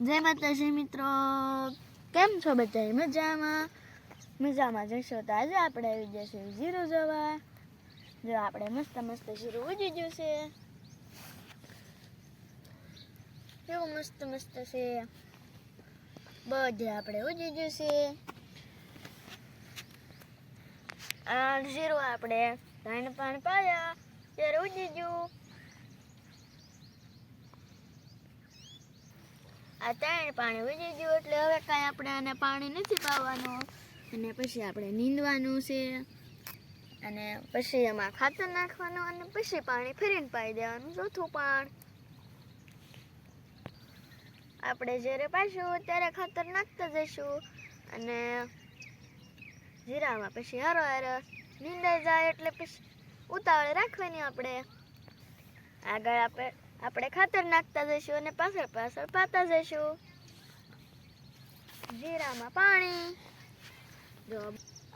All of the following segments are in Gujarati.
જય માતાજી મિત્રો, કેમ છો બધા? મજામાં જશો તો આજે આપણે આવી જશે જીરું જોવા. જો આપણે મસ્ત મસ્ત જીરું ઉજી ગયું છે, કેવું મસ્ત મસ્ત છે. બધે આપણે ઉજી ગયું છે. આ જીરું આપણે ધાણ પાણ પાયા ત્યારે ઉજી ગયું. આ ત્રણ પાણી ઉજી ગયું એટલે હવે કાંઈ આપણે આને પાણી નથી પાવાનું, અને પછી આપણે નીંદવાનું છે, અને પછી એમાં ખાતર નાખવાનું, અને પછી પાણી ફરીને પાઈ દેવાનું ચોથું પાણ. આપણે જ્યારે પાઈશું ત્યારે ખાતર નાખતા જઈશું, અને જીરામાં પછી હારો નીંદાઈ જાય એટલે પછી ઉતાવળે રાખવાની. આપણે આગળ આપણે ખાતર નાખતા જઈશું અને પાછળ પાતા જઈશું. જીરામાં પાણી જો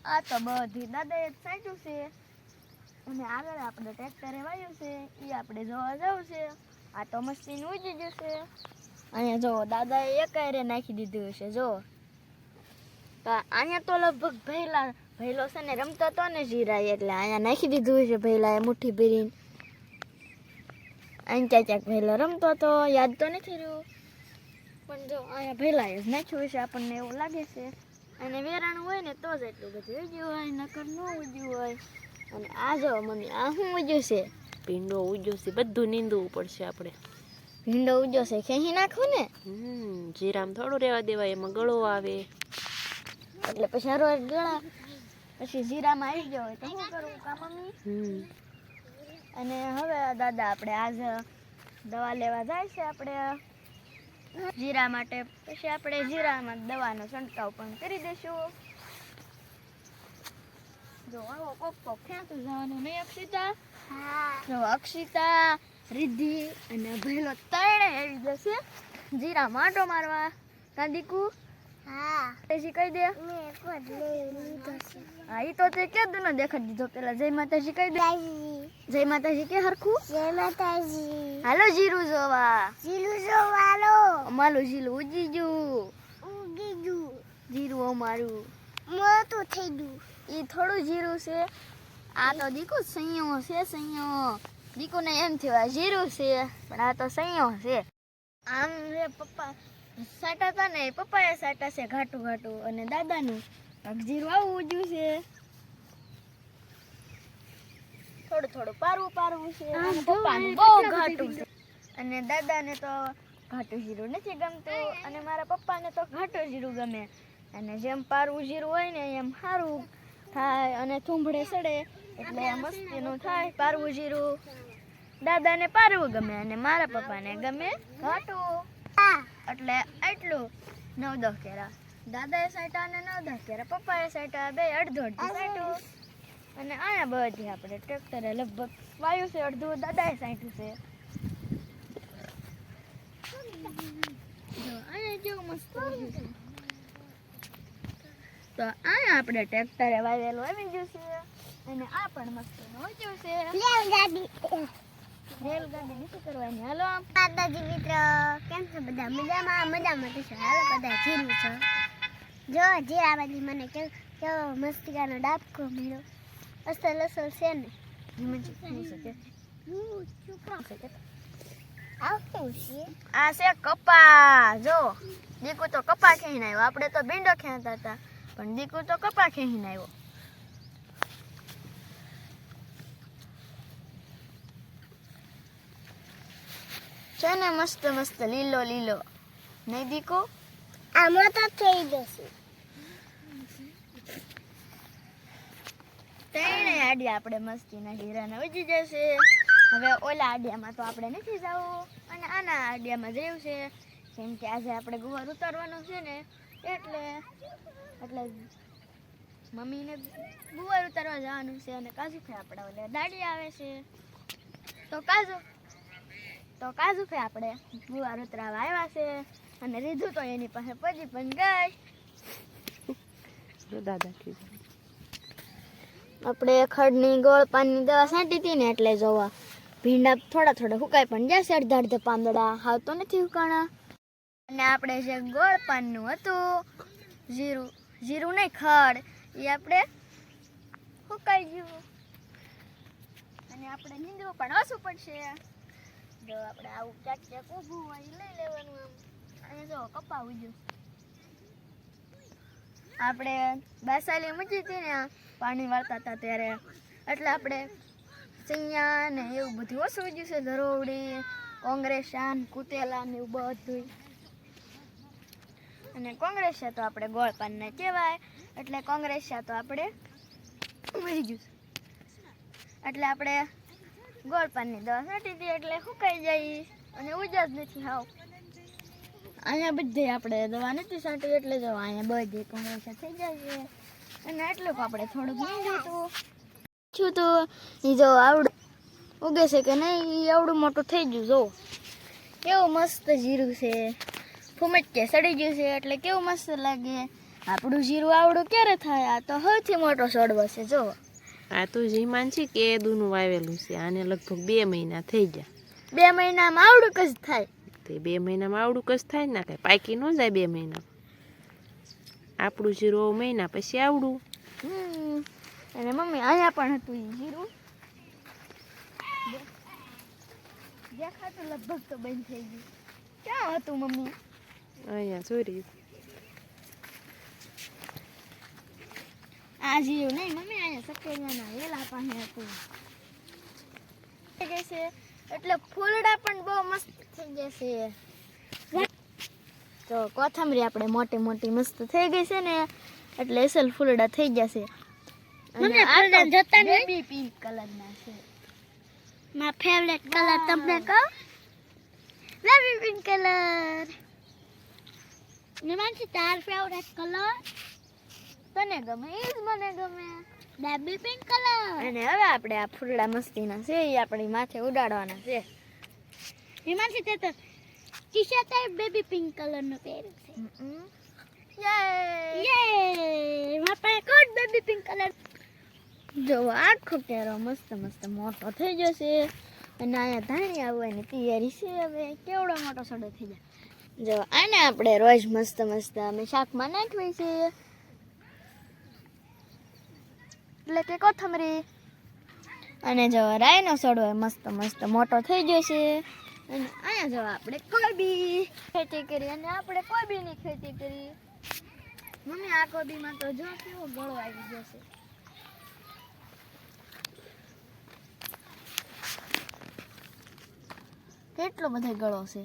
આ તો બધી દાદાએ જ સાચું છે, અને આગળ આપણે ટ્રેક્ટરે વાયું છે એ આપણે જોવા જવું છે. આ તો મશીન ઉજી ગયું છે. અહીંયા જો દાદાએ એકાયરે નાખી દીધું છે. જો તો અહીંયા તો લગભગ ભૈલો છે ને રમતો હતો ને જીરા, એટલે અહીંયા નાખી દીધું છે ભૈલાએ મુઠ્ઠી ભરીને. અહીં ક્યાંક ભૈલો રમતો હતો, યાદ તો નથી રહ્યું, પણ જો અહીંયા ભૈલાએ જ નાખ્યું છે, આપણને એવું લાગે છે. અને વેરાણું હોય ને તો જ એટલું બધું ઉજ્યું હોય, નકર ન ઉજ્યું હોય. અને આ જો મમ્મી, આ શું ઉજ્યું છે? ભીંડો ઉજ્યો છે, બધું નીંદવું પડશે આપણે. ભીંડો ઉજ્યો છે, ખેંચી નાખવું ને. જીરામાં થોડું રહેવા દેવાય, એમાં ગળો આવે એટલે પછી હરો ગળા પછી જીરામાં આવી ગયો હોય તો શું કરવું કા મમ્મી? અને હવે દાદા આપણે આજ દવા લેવા જાય છે આપણે જીરા માટે. પછી આપણે જીરામાં દવાનો છંટકાવ પણ કરી દઈશું. જો આવો કોક ક્યાંતું જવાનું નહીં અક્ષિતા? જો અક્ષિતા, રિદ્ધિ અને ભૈલો ત્રણે આવી જશે જીરા માટો મારવા. કાંદીકુ તેજી કહી દે. હા, ઈ તો તે કે દુનો દેખાડી દીધો. પેલા જય માતાજી કહી દે. જય માતાજી કે હરખું. જય માતાજી. હાલો જીરું જોવા. જીલું જોવાલો. અમારું જીલું ઉજી ગયું. જીરું અમારું મોટું થઈ ગયું. ઈ થોડું જીરું છે. આ તો દીકુ સૈયો છે, સૈયો. દીકુ ને એમ થયું આ જીરું છે, પણ આ તો સૈયો છે. આમ રે પપ્પા સાટા હતા ને, પપ્પાએ સાટા છે ઘાટું ઘાટું, અને દાદાનું જીરું આવું ઉજ્યું છે. થોડું થોડું પારવું છે. અને પપ્પાનું બહુ ઘાટું છે, અને દાદાને તો ઘાટું જીરું નથી ગમતું, અને મારા પપ્પાને તો ઘાટું જીરું ગમે. અને જેમ પારવું જીરું હોય ને એમ સારું થાય, અને થૂંભડે સડે એટલે મસ્તીનું થાય પારવું જીરું. દાદાને પારવું ગમે, અને મારા પપ્પાને ગમે ઘાટું. એટલે એટલું 9-10 કેરા દાદાએ સાટા અને 9-10 કેરા પપ્પાએ સાટા, બે અડધું સાટ્યું. અને અહીંયા બધી આપણે ટ્રેક્ટરે લગભગ વાયુ છે, અડધું દાદાએ સાટ્યું છે. જો અહીંયા કેવું મસ્ત ઉગ્યું છે. તો અહીંયા આપણે ટ્રેક્ટરે વાવેલું આવી ગયું છે, અને આ પણ મસ્ત ઉગ્યું છે. રેલગાડી નથી કરવાની. હાલો આમ માતાજી મિત્ર, કેમ છો બધા? મજામાં તો છે. હાલો બધા જીરું છો. જો જીરામાંથી મને કેવો મસ્તીકાનો ડાબકો મળ્યો. અસલ છે ને. આ છે કપા. જો દીકુ તો કપા ખેંચીને આવ્યો, આપણે તો ભીંડો ખેંચતા હતા, પણ દીકુ તો કપા ખેંચીને આવ્યો. છે ને મસ્ત મસ્ત લીલો લીલો, નહીં દીકુ? આ મોટો થઈ જશે. ત્રણે આડિયા આપણે મસ્તીના જીરાના ઉજી જશે. હવે ઓલા આડિયામાં તો આપણે નથી જવું, અને આના આડિયામાં જવું છે, કેમ કે આજે આપણે ગુવાર ઉતારવાનું છે ને, એટલે મમ્મીને ગુવાર ઉતારવા જવાનું છે. અને કાજુ ફે આપણે ઓલે દાડી આવે છે, તો કાજુ ફે આપણે ગુવાર ઉતરાવા આવ્યા છે. અને રીધું તો એની પાસે પછી પણ ગઈ. દાદા કીધું આપણે ખડની ગોળ પાનની દવા છાંટી હતી ને, એટલે જોવા ભીંડા થોડા થોડા સુકાઈ પણ જશે. અડધા પાંદડા હાવ તો નથી ઉકાણા. અને આપણે જે ગોળ પાનનું હતું જીરું જીરું નહીં ખડ એ આપણે સુકાઈ ગયું અને આપણે નીંદવું પણ ઓછું પડશે. જો આપણે આવું ક્યાંક ક્યાંક ઊભું હોય એ લઈ લેવાનું આમ અને જો કપા ઉગ્યું. આપણે બાસાલી મૂકી હતી ને પાણી વાળતા હતા ત્યારે એટલે આપણે ચૈયા ને એવું બધું ઓછું ઉગ્યું છે. ધરોવડી કોંગ્રેસાન કુતેલા ને એવું બધું. અને કોંગ્રેસિયા તો આપણે ગોળ પાનને કહેવાય એટલે કોંગ્રેસિયા તો આપણે મરી ગયું એટલે આપણે ગોળ પાનની દવા છાંટી હતી એટલે સુકાઈ જાય અને ઉજા જ નથી હાવ. અહીંયા બધે આપણે દવા નથી છાંટી એટલે જો અહીંયા બધે કોંગ્રેસિયા થઈ જાય છે. અને એટલું આપણે થોડુંક નીંદ્યું હતું તો એ જો આવડું ઉગે છે કે નહીં એ આવડું મોટું થઈ ગયું. જો કેવું મસ્ત જીરું છે, ફૂમટકે સડી ગયું છે એટલે કેવું મસ્ત લાગે. આપણું જીરું આવડું ક્યારે થાય? આ તો સૌથી મોટો છોડવો છે. જો આ તો જીમાન છે કે દૂનું વાવેલું છે. આને લગભગ 2 મહિના થઈ ગયા. 2 મહિનામાં આવડું કજ થાય. તે 2 મહિનામાં આવડું કશ થાય ને કાંઈ પાકી ન જાય 2 મહિના. આપણું જીરું મહિના પછી આવડું. અને મમ્મી અહીંયા પણ હતું એ જીરું દેખાતું લગભગ તો બંધ થઈ ગયું. ક્યાં હતું મમ્મી? અહીંયા ચોરી આ જીરું નહીં મમ્મી, અહીંયા સકેલાના વેલા પાસે હતું. એટલે ફૂલડા પણ બહુ મસ્ત થઈ જશે. તો કોથમરી આપણે મોટી મોટી મસ્ત થઈ ગઈ છે ને એટલે અસલ ફૂલડા થઈ જશે. અને આ તો બેબી પિંક કલરના છે. માય ફેવરેટ કલર તમને કહું? Baby pink colour. નિમાનસી તાર ફેવરેટ કલર? તને ગમે એ જ મને ગમે. Baby pink colour. અને હવે આપણે આ ફૂલડા મસ્તીના છે એ આપણી માથે ઉડાડવાના છે. નિમાનસી તે તો ટી-શર્ટ બેબી પિંક કલરનો પહેર્યું છે. યે મારા પાસે કોટ બેબી પિંક કલર. જો આખો કેરો મસ્ત મસ્ત મોટો થઈ જશે અને અહીંયા ધાણી આવવાની તૈયારી છે. હવે કેવડો મોટો સડો થઈ જાય. જો આને આપણે રોજ મસ્ત મસ્ત અમે શાકમાં નાખવી છે એટલે કે કોથમરી. અને જો રાયનો સડો મસ્ત મસ્ત મોટો થઈ જશે. અને અહીંયા જો આપણે કોબી ખેતી કરી અને આપણે કોબીની ખેતી કરી. મમ્મી આ કોબીમાં તો જો કેવો ગળો આવી જશે. કેટલો બધો ગળો છે.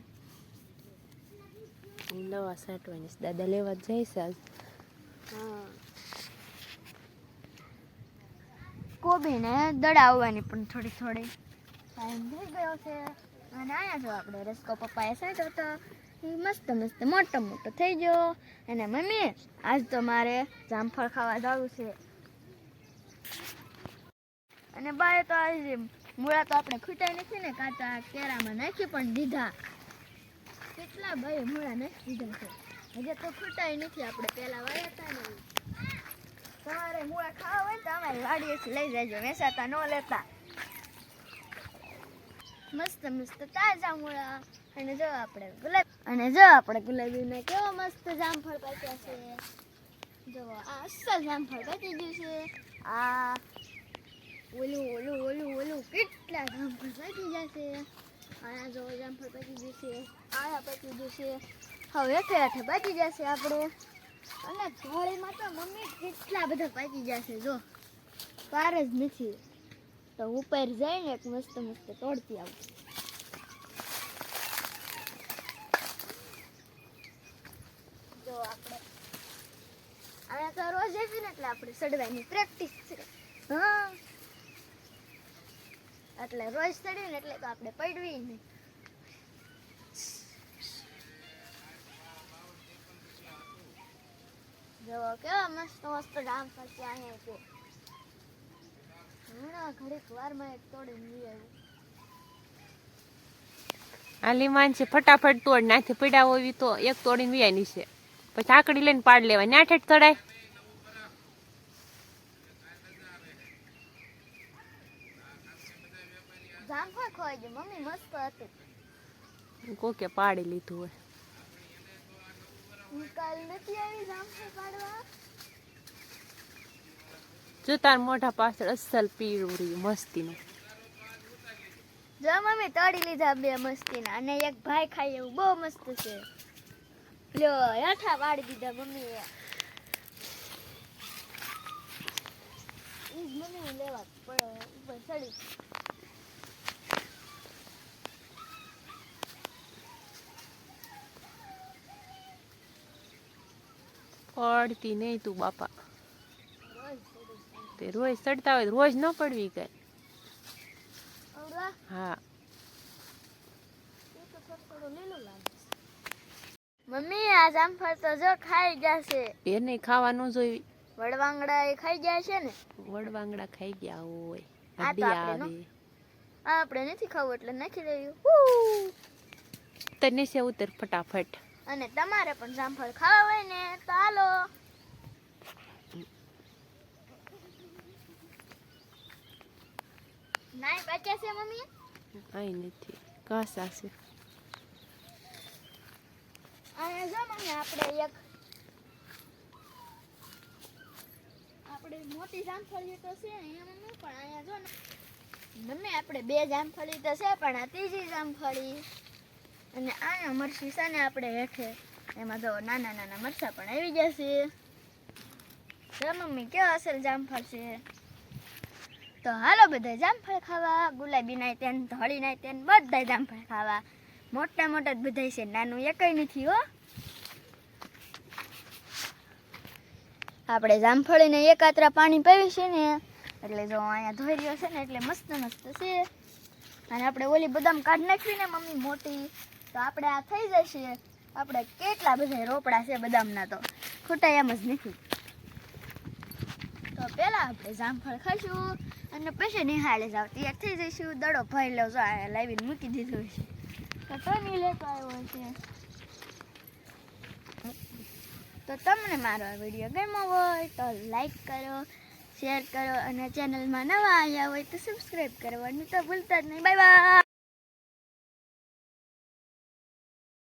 દવા છાંટવાની છે. દાદા લેવા જ જાય છે આજ. હા કોબીને દડા આવવાની પણ થોડી થોડી ટાઈમ થઈ ગયો છે. અને અહીંયા જો આપણે રસકો પપ્પાએ સાંટ્યો તો એ મસ્ત મસ્ત મોટો મોટો થઈ ગયો. અને મમ્મી આજ તો મારે જામફળ ખાવા જવું છે. અને બાએ તો આજે મૂળા તો આપણે ખૂટ્યા નથી ને કાચા કેરામાં નાખી પણ દીધા. કેટલા ભાઈ મૂળા નાખી દીધા છે. હજી તો ખૂટાય નથી. આપણે પહેલા વાયા હતા ને તમારે મૂળા ખાવા હોય તો અમારી વાડીએથી લઈ જાયજો, વેચાતા ન લેતા. મસ્ત મસ્ત તાજા મૂળા. અને જો આપણે ગુલાબીના કેવા મસ્ત જામફળ પાક્યા છે. જો આ અસલ જામફળ પાકી ગયું છે. આ ઓલું કેટલા જામફળ પાકી જશે. આયા જો જામફળ પાકી ગયું છે. આયા પાકી ગયું છે. હવે હેઠે પાકી જશે આપણું. અને થોડીમાં તો મમ્મી કેટલા બધા પાકી જશે. જો પાર જ નથી. તો ઉપર જઈને એક મસ્ત મસ્ત તોડતી આવું. જો આપણે આયા તો રોજ જશે ને એટલે આપણે સડવાની પ્રેક્ટિસ છે. હા એટલે રોજ સડીને એટલે તો આપણે પડવી નહીં. જો કેવા મસ્ત મસ્ત જામફળ ત્યાં છે. હમણાં ઘડીક વારમાં એક તોડીને લઈ આવ્યું. આ લીમાન છે ફટાફટ તોડ નાખે. પડ્યા હોય તો એક તોડીને વિયાની છે. પછી આકડી લઈને પાડ લેવાય. નાઠ હેઠ તળાય. જામફળ ખવાઈ ગયું મમ્મી, મસ્ત હતું. કોકે પાડી લીધું હોય. હું કાલ નથી આવી જામફળ પાડવા. જો તાર મોઢા પાછળ અસલ પીળું રહ્યું મસ્તીનું. જો મમ્મી તળી લીધા બે મસ્તીના અને એક ભાઈ ખાય એવું બહુ મસ્ત છે. લ્યો હેઠા વાળી દીધા મમ્મીએ. ઈ જ મને લેવા પડે ઉપર ચડી. પડતી નહીં તું બાપા. રોજ ચડી. તે રોજ ચડતા હોય તો રોજ ન પડવી કઈ. અવડા હા એ તો થોડું લીલું લાગે છે. મમ્મી આ જામફળ તો જો ખાઈ ગયા છે. એને ખાવા ન જોઈ. વડવાંગડા એ ખાઈ ગયા છે ને. વડવાંગડા ખાઈ ગયા હોય. આ તો હડિયા આપણે આવે. આ આપણે નથી ખાવું એટલે નાખી દઈએ. તને છે ઉતર ફટાફટ. અને તમારે પણ જામફળ ખાવા હોય ને તો હાલો. નાઈ બચ્યા છે મમ્મી. કઈ નથી કાસા છે. અને જો મમ્મી આપણે મોટી જામફળી તો છે અહીંયા મમ્મી પણ અહીંયા જો ને મમ્મી આપણે બે જામફળી તો છે પણ આ ત્રીજી જામફળી. અને અહીંયા મરચી છે ને આપણે હેઠે એમાં જો નાના નાના મરચાં પણ આવી જશે. જો મમ્મી કેવા અસલ જામફળ છે. તો હાલો બધા જામફળ ખાવા. ગુલાબી નાય તેન ધળી નાય તેન બધા જામફળ ખાવા. મોટા મોટા જ બધા છે નાનું એકય નથી હો. આપણે જામફળીને એકાત્રા પાણી પીવી છે ને એટલે જો અહીંયા ધોઈ રહ્યો છે ને એટલે મસ્ત મસ્ત છે. અને આપણે ઓલી બદામ કાઢી નાખવી ને મમ્મી મોટી તો આપણે આ થઈ જશે. આપણે કેટલા બધા રોપડા છે બદામના તો ખોટા એમ જ નથી. તો પહેલા આપણે જામફળ ખાઈશું અને પછી નિહાળે જાવ તૈયાર થઈ જઈશું. દડો ભરી લો જો આ લાવીને મૂકી દીધું છે. તો ટોની લેતો આવ્યો છે. તો તમને મારો આ વિડીયો ગમ્યો હોય તો લાઈક કરો, શેર કરો અને ચેનલમાં નવા આવ્યા હોય તો સબસ્ક્રાઈબ કરવાનું તો ભૂલતા જ નહીં. Bye bye.